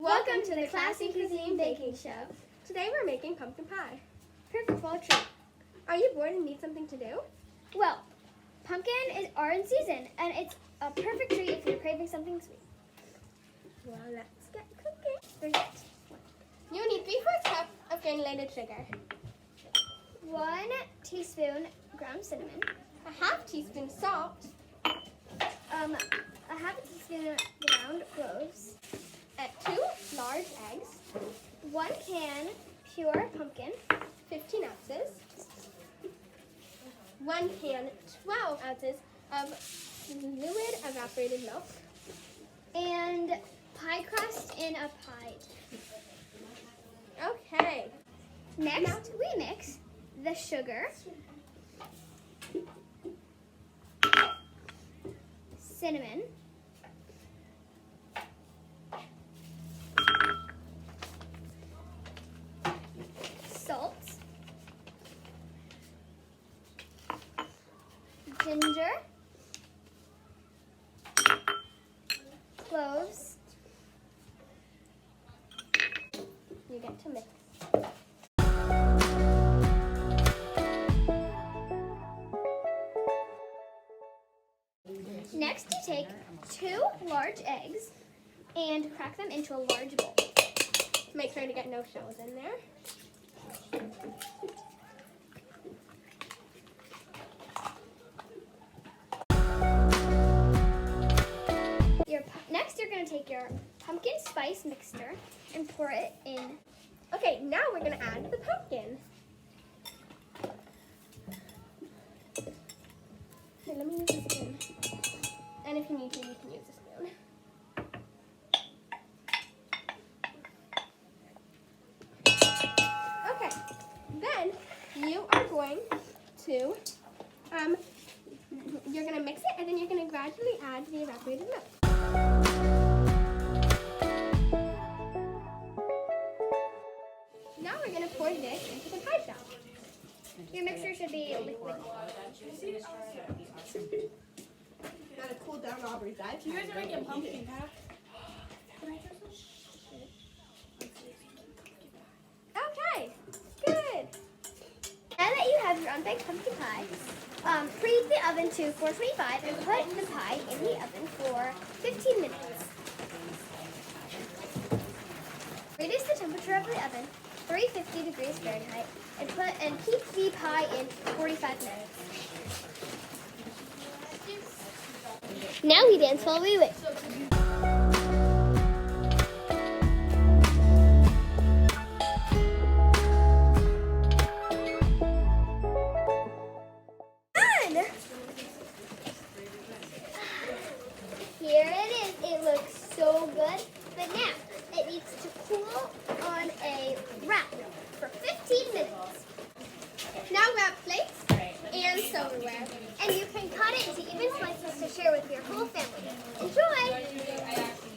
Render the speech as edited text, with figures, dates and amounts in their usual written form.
Welcome to the Classy Cuisine Baking Show. Today we're making pumpkin pie. Perfect fall treat. Are you bored and need something to do? Well, pumpkin are in season, and it's a perfect treat if you're craving something sweet. Well, let's get cooking. There's it. You need 3/4 cup of granulated sugar, 1 teaspoon ground cinnamon, a 1/2 teaspoon salt, a 1/2 teaspoon ground cloves, 2 large eggs, 1 can pure pumpkin, 15 ounces, 1 can 12 ounces of fluid evaporated milk, and pie crust in a pie. Okay. Next, we mix the sugar, cinnamon, salt, ginger, cloves. You get to mix. Next, you take 2 large eggs and crack them into a large bowl. Make sure to get no shells in there. Next, you're going to take your pumpkin spice mixture and pour it in. Okay, now we're going to add the pumpkin. Here, let me use the spoon. And if you need to, you can use the spoon. Okay, then you are going to, you're going to mix it, and then you're going to gradually add the evaporated milk. Now we're going to pour this into the pie shell. Your mixture should be liquid. Gotta cool down Aubrey's eyes. You guys are making pumpkin pie? Okay, good. Now that you have your unbaked pumpkin pie, preheat the oven to 425 and put the pie in the oven for 15 minutes. Reduce the temperature of the oven 350 degrees Fahrenheit and keep the pie in 45 minutes. Now we dance while we wait. Done! Here it is. It looks so good, but now it needs to cool on a wrap for 15 minutes. Now grab plates and silverware. And you can cut it into even slices to share with your whole family. Enjoy!